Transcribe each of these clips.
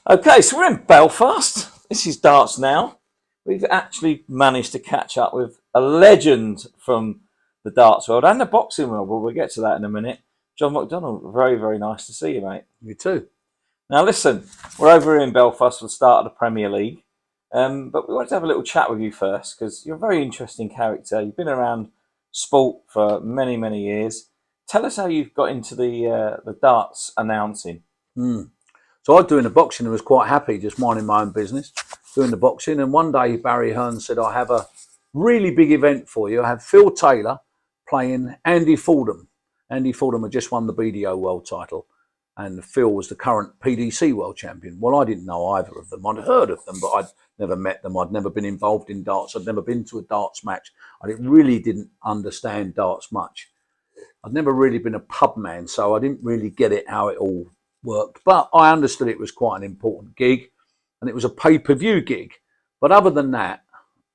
Okay, so we're in Belfast. This is darts now. We've actually managed to catch up with a legend from the darts world and the boxing world, but we'll get to that in a minute. John Mcdonald, very, very nice to see you, mate. You too. Now, listen, we're over here in Belfast for the start of the Premier League, but we wanted to have a little chat with you first because you're a very interesting character. You've been around sport for many, many years. Tell us how you got into the darts announcing. So I was doing the boxing and was quite happy, just minding my own business, doing the boxing. And one day Barry Hearn said, I have a really big event for you. I have Phil Taylor playing Andy Fordham. Andy Fordham had just won the BDO world title and Phil was the current PDC world champion. Well, I didn't know either of them. I'd heard of them, but I'd never met them. I'd never been involved in darts. I'd never been to a darts match. I really didn't understand darts much. I'd never really been a pub man, so I didn't really get it, how it all worked. But I understood it was quite an important gig and it was a pay-per-view gig. But other than that,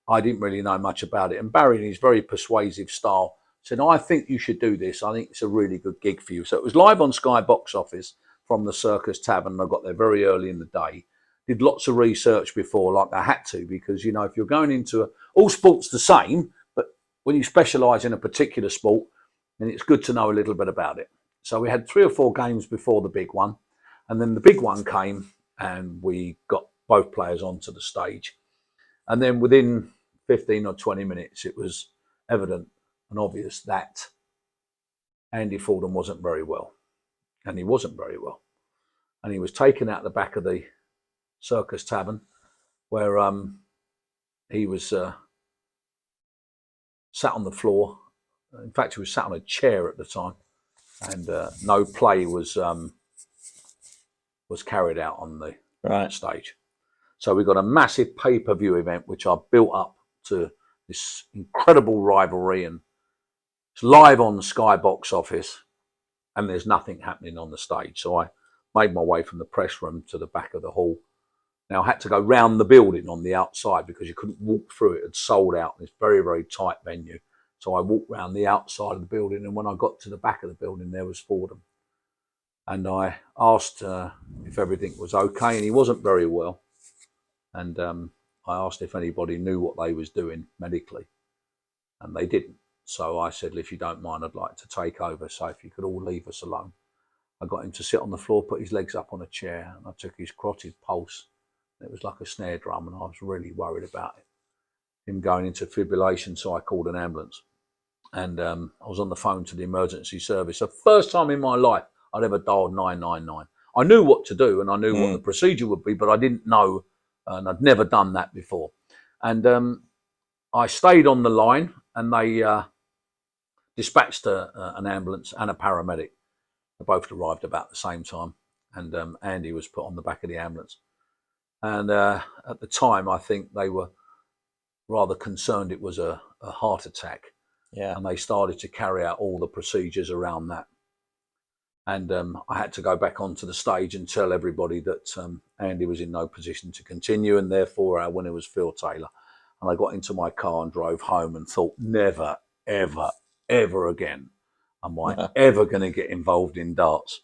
I didn't really know much about it. And Barry, in his very persuasive style, said, I think you should do this. I think it's a really good gig for you. So it was live on Sky Box Office from the Circus Tavern. I got there very early in the day. Did lots of research before, like I had to, because, you know, if you're going into all sports the same, but when you specialise in a particular sport, then it's good to know a little bit about it. So we had 3 or 4 games before the big one. And then the big one came and we got both players onto the stage. And then within 15 or 20 minutes, it was evident and obvious that Andy Fordham wasn't very well. And he wasn't very well. And he was taken out the back of the Circus Tavern where he was sat on the floor. In fact, he was sat on a chair at the time. And no play was carried out on the stage. So we got a massive pay-per-view event, which I built up to this incredible rivalry, and it's live on the Sky Box Office, and there's nothing happening on the stage. So I made my way from the press room to the back of the hall. Now I had to go round the building on the outside because you couldn't walk through it. It had sold out in this very, very tight venue. So I walked round the outside of the building, and when I got to the back of the building, there was Fordham. And I asked if everything was okay, and he wasn't very well. And I asked if anybody knew what they was doing medically, and they didn't. So I said, if you don't mind, I'd like to take over. So if you could all leave us alone. I got him to sit on the floor, put his legs up on a chair, and I took his carotid pulse. It was like a snare drum, and I was really worried about it. Him going into fibrillation, so I called an ambulance. And I was on the phone to the emergency service. The first time in my life I'd ever dialed 999. I knew what to do and I knew what the procedure would be, but I didn't know, and I'd never done that before. And I stayed on the line, and they dispatched an ambulance and a paramedic. They both arrived about the same time, and Andy was put on the back of the ambulance. And at the time, I think they were rather concerned it was a heart attack. Yeah. And they started to carry out all the procedures around that. And I had to go back onto the stage and tell everybody that Andy was in no position to continue, and therefore our winner was Phil Taylor. And I got into my car and drove home and thought, never, ever, ever again am I ever going to get involved in darts.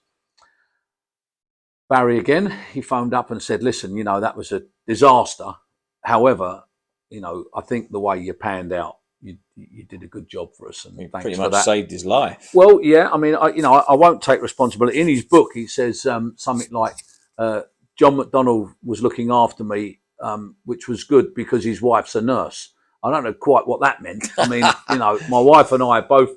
Barry again, he phoned up and said, listen, you know, that was a disaster. However, you know, I think the way you panned out, you did a good job for us, and You thanks pretty for much that. saved his life. Well, yeah, I mean, I won't take responsibility. In his book, he says something like, John McDonald was looking after me, which was good because his wife's a nurse. I don't know quite what that meant. I mean, you know, my wife and I both,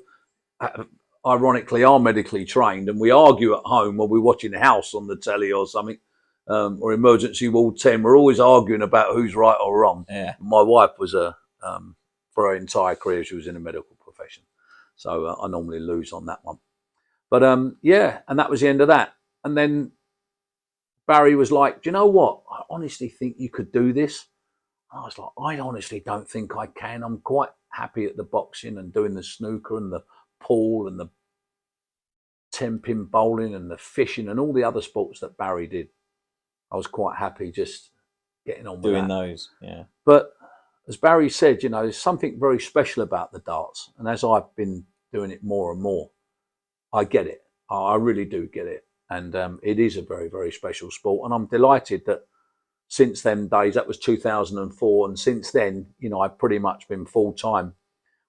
ironically, are medically trained, and we argue at home when we're watching House on the telly or something, or Emergency Ward 10. We're always arguing about who's right or wrong. Yeah. My wife was for her entire career, she was in a medical profession. So I normally lose on that one. But yeah, and that was the end of that. And then Barry was like, do you know what? I honestly think you could do this. And I was like, I honestly don't think I can. I'm quite happy at the boxing and doing the snooker and the pool and the 10-pin bowling and the fishing and all the other sports that Barry did. I was quite happy just getting on with Doing that. those, yeah. But as Barry said, you know, there's something very special about the darts. And as I've been doing it more and more, I get it. I really do get it. and it is a very, very special sport. And I'm delighted that since them days, that was 2004, and since then, I've pretty much been full time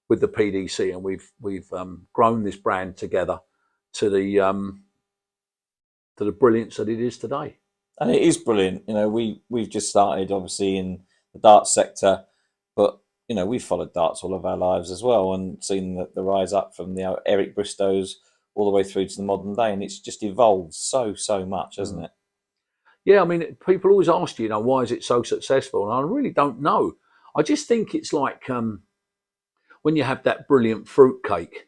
with the PDC, and we've grown this brand together to the brilliance that it is today. And it is brilliant. We've just started obviously in the darts sector, but we've followed darts all of our lives as well, and seen the rise up from the Eric Bristows all the way through to the modern day, and it's just evolved so much, hasn't it? Yeah, I mean, people always ask you, why is it so successful? And I really don't know. I just think it's like when you have that brilliant fruit cake.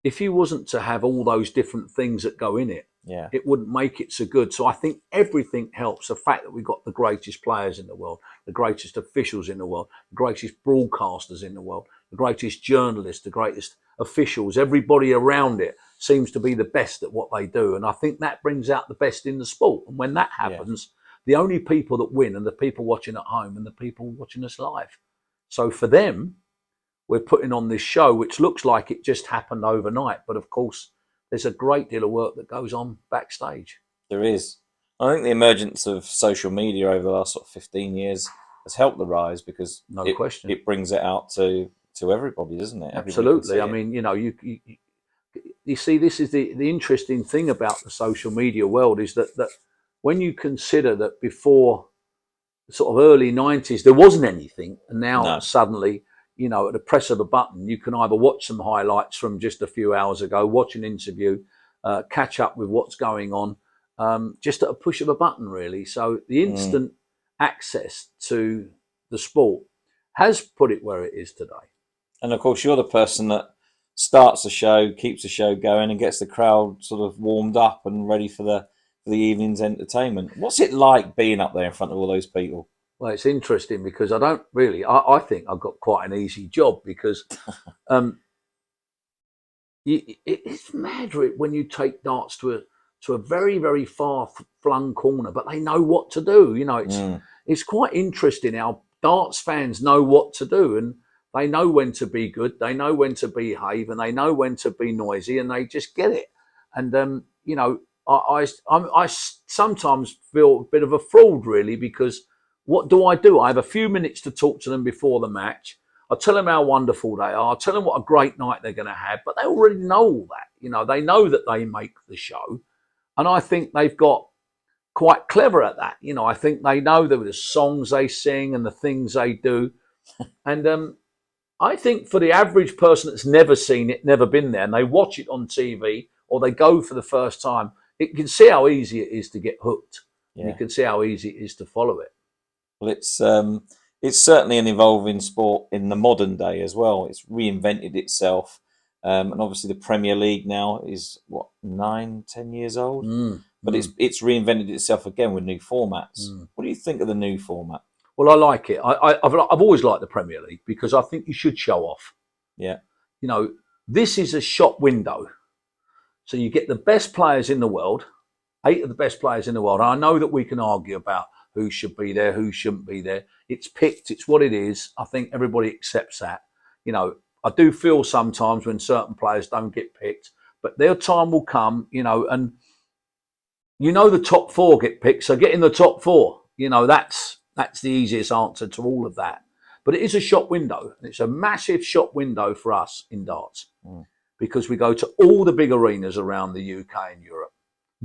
If you wasn't to have all those different things that go in it, Yeah. it wouldn't make it so good. So I think everything helps. The fact that we've got the greatest players in the world, the greatest officials in the world, the greatest broadcasters in the world, the greatest journalists, the greatest officials, everybody around it seems to be the best at what they do. And I think that brings out the best in the sport. And when that happens, the only people that win are the people watching at home and the people watching us live. So for them, we're putting on this show, which looks like it just happened overnight. But of course, there's a great deal of work that goes on backstage. There is. I think the emergence of social media over the last sort of 15 years has helped the rise, because No question. It brings it out to everybody, doesn't it? Absolutely. I mean, you see, this is the interesting thing about the social media world, is that when you consider that before the sort of early 90s, there wasn't anything. And now suddenly, at the press of a button, you can either watch some highlights from just a few hours ago, watch an interview, catch up with what's going on, just at a push of a button, really. So the instant access to the sport has put it where it is today. And of course, you're the person that starts the show, keeps the show going, and gets the crowd sort of warmed up and ready for the evening's entertainment. What's it like being up there in front of all those people? Well, it's interesting because I don't really. I think I've got quite an easy job, because it's mad when you take darts to a very, very far flung corner, but they know what to do. It's quite interesting how darts fans know what to do, and they know when to be good, they know when to behave, and they know when to be noisy, and they just get it. And I sometimes feel a bit of a fraud, really, because what do? I have a few minutes to talk to them before the match. I tell them how wonderful they are. I tell them what a great night they're going to have, but they already know all that. They know that they make the show, and I think they've got quite clever at that. I think they know the songs they sing and the things they do, and I think for the average person that's never seen it, never been there, and they watch it on TV or they go for the first time, it can see how easy it is to get hooked. Yeah. You can see how easy it is to follow it. Well, it's certainly an evolving sport in the modern day as well. It's reinvented itself, and obviously the Premier League now is 9-10 years old, but it's reinvented itself again with new formats. What do you think of the new format? Well, I like it. I've always liked the Premier League, because I think you should show off. Yeah, this is a shop window, so you get the best players in the world, 8 of the best players in the world. And I know that we can argue about who should be there, who shouldn't be there. It's picked. It's what it is. I think everybody accepts that. I do feel sometimes when certain players don't get picked, but their time will come, and the top 4 get picked. So get in the top 4. That's the easiest answer to all of that. But it is a shop window. It's a massive shop window for us in darts, because we go to all the big arenas around the UK and Europe.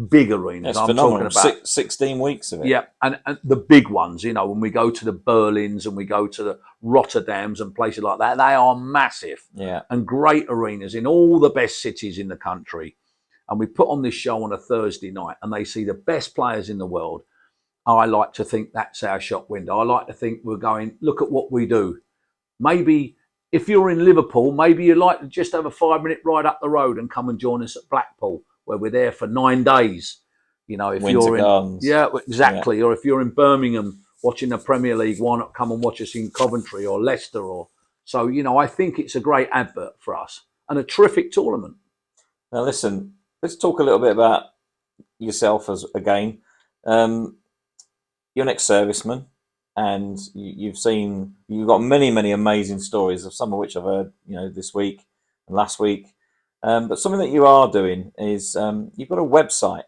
Big arenas. That's phenomenal. Talking about 16 weeks of it. Yeah, and the big ones, when we go to the Berlins and we go to the Rotterdams and places like that, they are massive. Yeah. And great arenas in all the best cities in the country. And we put on this show on a Thursday night, and they see the best players in the world. I like to think that's our shop window. I like to think we're going, look at what we do. Maybe if you're in Liverpool, maybe you'd like to just have a 5-minute ride up the road and come and join us at Blackpool, where we're there for 9 days. If Winter you're in, Gardens. Yeah, exactly. Yeah. Or if you're in Birmingham watching the Premier League, why not come and watch us in Coventry or Leicester? So I think it's a great advert for us and a terrific tournament. Now, listen, let's talk a little bit about yourself again. You're an ex-serviceman, and you've got many amazing stories, of some of which I've heard, this week and last week. But something that you are doing is you've got a website.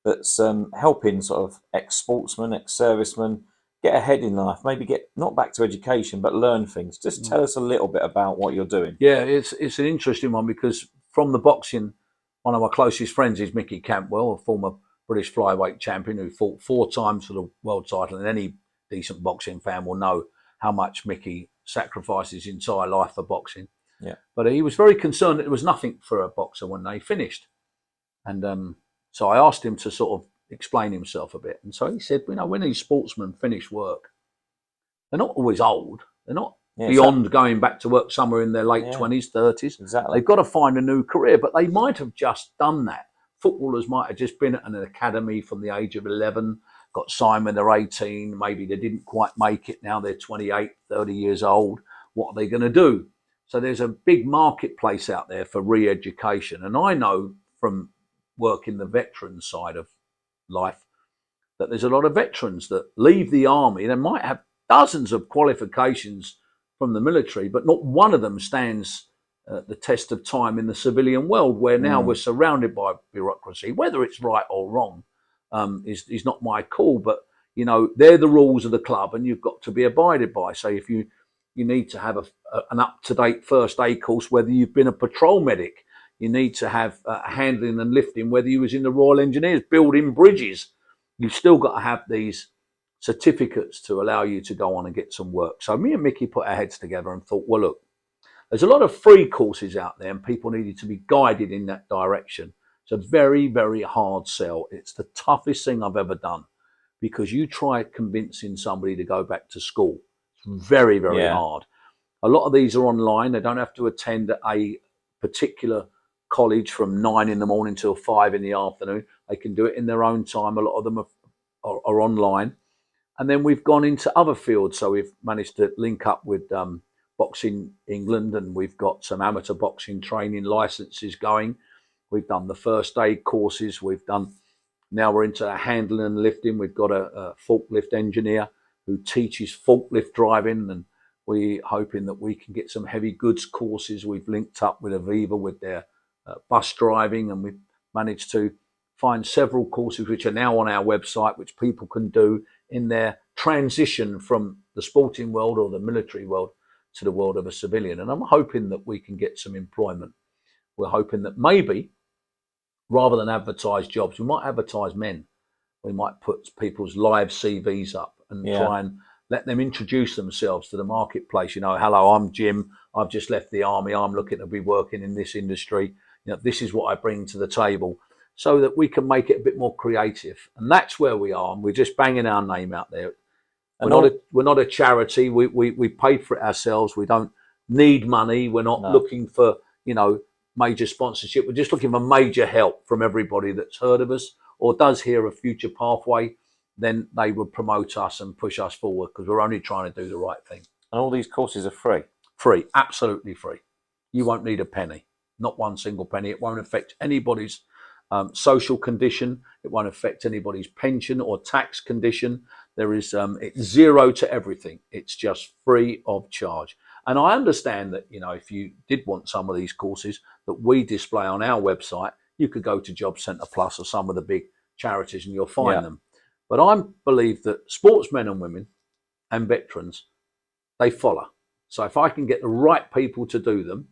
that's helping sort of ex-sportsmen, ex-servicemen get ahead in life, maybe get not back to education, but learn things. Just tell us a little bit about what you're doing. Yeah, it's an interesting one because from the boxing, one of my closest friends is Mickey Campbell, a former British flyweight champion who fought 4 times for the world title, and any decent boxing fan will know how much Mickey sacrificed his entire life for boxing. Yeah. But he was very concerned that there was nothing for a boxer when they finished. And so I asked him to sort of explain himself a bit. And so he said, when these sportsmen finish work, they're not always old. They're not beyond going back to work somewhere in their late 20s, 30s. Exactly. They've got to find a new career, but they might have just done that. Footballers might have just been at an academy from the age of 11, got signed when they're 18. Maybe they didn't quite make it. Now they're 28, 30 years old. What are they going to do? So there's a big marketplace out there for re-education. And I know from working the veteran side of life that there's a lot of veterans that leave the army. They might have dozens of qualifications from the military, but not one of them stands the test of time in the civilian world, where now we're surrounded by bureaucracy. Whether it's right or wrong is not my call, but they're the rules of the club, and you've got to be abided by. So if you need to have an up-to-date first aid course, whether you've been a patrol medic, you need to have handling and lifting, whether you was in the Royal Engineers building bridges. You've still got to have these certificates to allow you to go on and get some work. So me and Mickey put our heads together and thought, well, look, there's a lot of free courses out there and people needed to be guided in that direction. It's a very, very hard sell. It's the toughest thing I've ever done, because you try convincing somebody to go back to school. It's very, very hard. A lot of these are online. They don't have to attend a particular college from 9 in the morning till 5 in the afternoon. They can do it in their own time. A lot of them are online. And then we've gone into other fields. So we've managed to link up with Boxing England, and we've got some amateur boxing training licenses going. We've done the first aid courses. Now we're into handling and lifting. We've got a forklift engineer who teaches forklift driving, and we're hoping that we can get some heavy goods courses. We've linked up with Aviva with their bus driving, and we've managed to find several courses which are now on our website, which people can do in their transition from the sporting world or the military world to the world of a civilian. And I'm hoping that we can get some employment. We're hoping that maybe, rather than advertise jobs, we might advertise men. We might put people's live CVs up and try and let them introduce themselves to the marketplace. Hello, I'm Jim. I've just left the army. I'm looking to be working in this industry. This is what I bring to the table, so that we can make it a bit more creative. And that's where we are. And we're just banging our name out there. We're not a charity. We paid for it ourselves. We don't need money. We're not looking for, major sponsorship. We're just looking for major help from everybody that's heard of us or does hear a future pathway. Then they would promote us and push us forward, because we're only trying to do the right thing. And all these courses are free? Free, absolutely free. You won't need a penny, not one single penny. It won't affect anybody's social condition. It won't affect anybody's pension or tax condition. It's zero to everything. It's just free of charge. And I understand that, if you did want some of these courses that we display on our website, you could go to Job Centre Plus or some of the big charities and you'll find them. But I believe that sportsmen and women and veterans, they follow. So if I can get the right people to do them,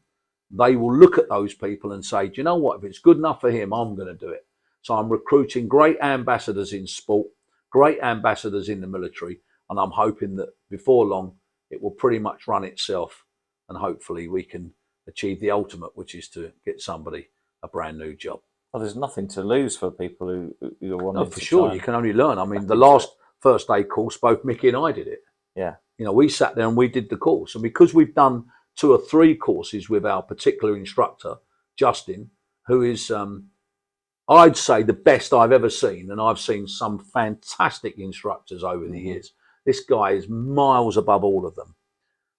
they will look at those people and say, do you know what? If it's good enough for him, I'm going to do it. So I'm recruiting great ambassadors in sport, great ambassadors in the military, and I'm hoping that before long, it will pretty much run itself, and hopefully we can achieve the ultimate, which is to get somebody a brand new job. Well, there's nothing to lose for people who are wanting No, for sure. You can only learn. I mean, the last first aid course, both Mickey and I did it. Yeah. We sat there and we did the course. And because we've done 2 or 3 courses with our particular instructor, Justin, who is, I'd say, the best I've ever seen. And I've seen some fantastic instructors over the years. This guy is miles above all of them.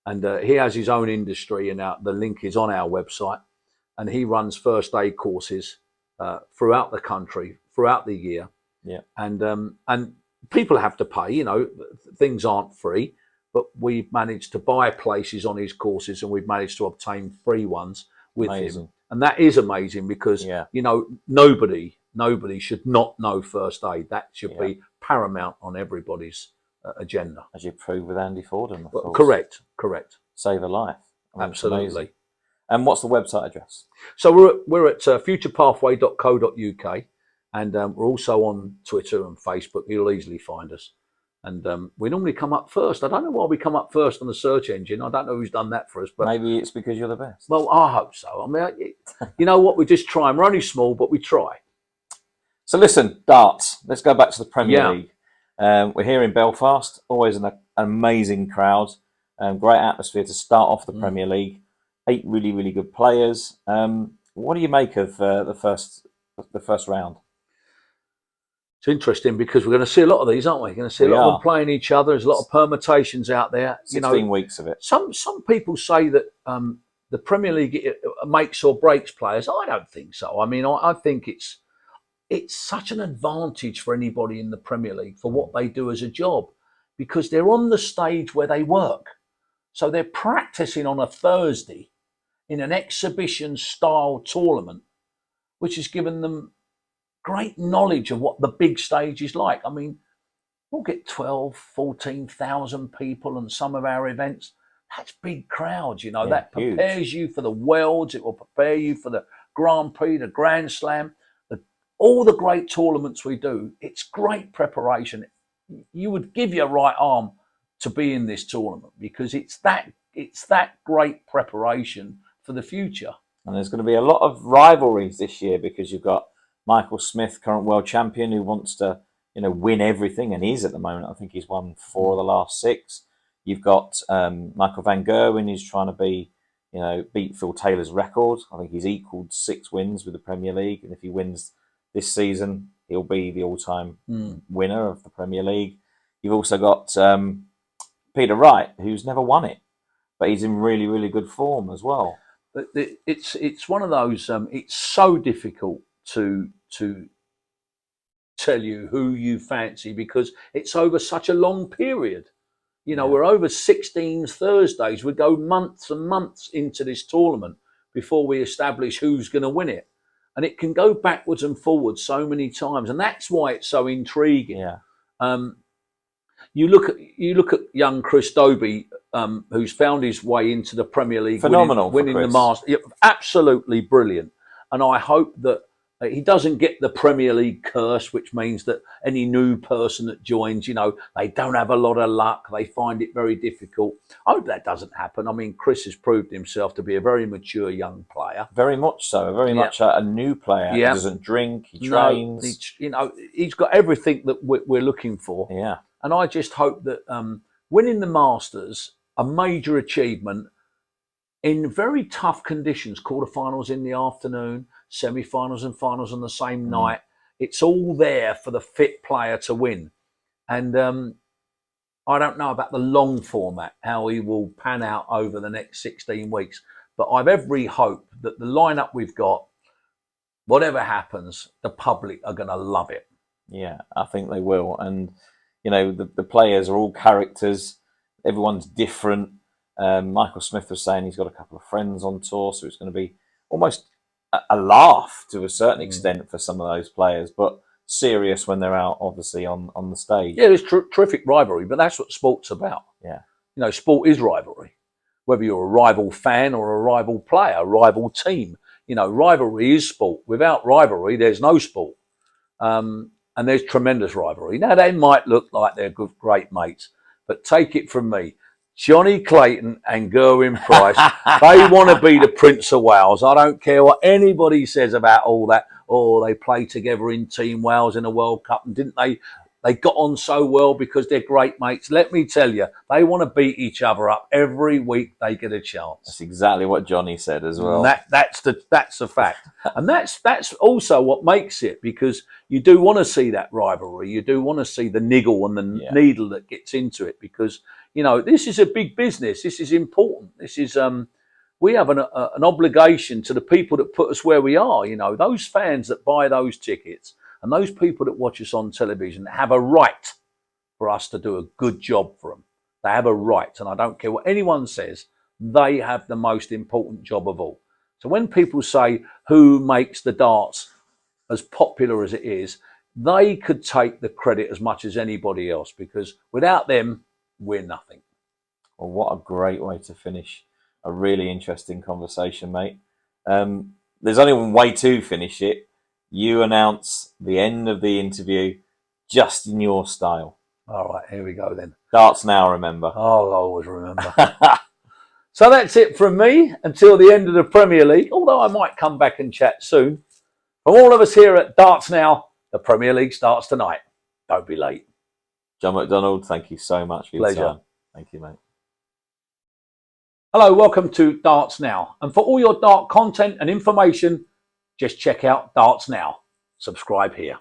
And he has his own industry, and the link is on our website. And he runs first aid courses throughout the country, throughout the year. Yeah. And people have to pay, things aren't free, but we've managed to buy places on his courses, and we've managed to obtain free ones with him. And that is amazing, because, nobody nobody should not know first aid. That should be paramount on everybody's agenda. As you proved with Andy Fordham, of course. Correct. Save a life. I mean, Absolutely. And what's the website address? So we're at futurepathway.co.uk, and we're also on Twitter and Facebook. You'll easily find us. And we normally come up first. I don't know why we come up first on the search engine. I don't know who's done that for us, but maybe it's because you're the best. Well, I hope so. I mean, you know what? We're just trying. We're only small, but we try. So listen, darts. Let's go back to the Premier League. We're here in Belfast. Always an amazing crowd. Great atmosphere to start off the Premier League. 8 really, really good players. What do you make of the first round? It's interesting because we're going to see a lot of these, aren't we? We're going to see a lot of them playing each other. There's a lot of permutations out there. 16 weeks of it. Some people say that the Premier League makes or breaks players. I don't think so. I mean, I think it's such an advantage for anybody in the Premier League for what they do as a job, because they're on the stage where they work. So they're practicing on a Thursday in an exhibition style tournament, which has given them great knowledge of what the big stage is like. I mean, we'll get 12, 14,000 people on some of our events. That's big crowds, that prepares you for the Worlds. It will prepare you for the Grand Prix, the Grand Slam, all the great tournaments we do. It's great preparation. You would give your right arm to be in this tournament because it's that great preparation for the future. And there's going to be a lot of rivalries this year because you've got Michael Smith, current world champion, who wants to, win everything, and is at the moment. I think he's won 4 of the last 6. You've got Michael Van Gerwen, who's trying to beat Phil Taylor's record. I think he's equalled 6 wins with the Premier League, and if he wins this season, he'll be the all-time winner of the Premier League. You've also got Peter Wright, who's never won it, but he's in really, really good form as well. It's one of those. It's so difficult to tell you who you fancy because it's over such a long period. We're over 16 Thursdays. We go months and months into this tournament before we establish who's going to win it, and it can go backwards and forwards so many times, and that's why it's so intriguing. You look at young Chris Dobie, who's found his way into the Premier League, phenomenal, winning the Masters, absolutely brilliant. And I hope that he doesn't get the Premier League curse, which means that any new person that joins, they don't have a lot of luck. They find it very difficult. I hope that doesn't happen. I mean, Chris has proved himself to be a very mature young player. Very much so. Very much a new player. He doesn't drink. He trains. He's got everything that we're looking for. Yeah. And I just hope that winning the Masters, a major achievement in very tough conditions, quarterfinals in the afternoon, semi-finals and finals on the same night. It's all there for the fit player to win. And I don't know about the long format, how he will pan out over the next 16 weeks. But I've every hope that the lineup we've got, whatever happens, the public are going to love it. Yeah, I think they will. And, the players are all characters. Everyone's different. Michael Smith was saying he's got a couple of friends on tour, so it's going to be almost a laugh to a certain extent for some of those players, but serious when they're out, obviously, on the stage. Yeah, there's terrific rivalry, but that's what sport's about. Yeah. Sport is rivalry. Whether you're a rival fan or a rival player, a rival team, rivalry is sport. Without rivalry, there's no sport. And there's tremendous rivalry. Now, they might look like they're great mates, but take it from me, Johnny Clayton and Gerwyn Price, they want to be the Prince of Wales. I don't care what anybody says about all that. Oh, they play together in Team Wales in a World Cup, and didn't they? They got on so well because they're great mates. Let me tell you, they want to beat each other up every week they get a chance. That's exactly what Johnny said as well. And that's a fact. And that's also what makes it, because you do want to see that rivalry. You do want to see the niggle and the needle that gets into it, because this is a big business. This is important. This is we have an obligation to the people that put us where we are. Those fans that buy those tickets and those people that watch us on television have a right for us to do a good job for them. They have a right, and I don't care what anyone says. They have the most important job of all. So when people say who makes the darts as popular as it is, they could take the credit as much as anybody else, because without them, we're nothing. Well, what a great way to finish a really interesting conversation, mate. There's only one way to finish it. You announce the end of the interview just in your style. All right, here we go then. Darts now, remember. Oh, I always remember. So that's it from me until the end of the Premier League, although I might come back and chat soon. From all of us here at Darts Now, the Premier League starts tonight. Don't be late. John McDonald, thank you so much for your Pleasure. time. Thank you, mate. Hello, welcome to Darts Now. And for all your dart content and information, just check out Darts Now. Subscribe here.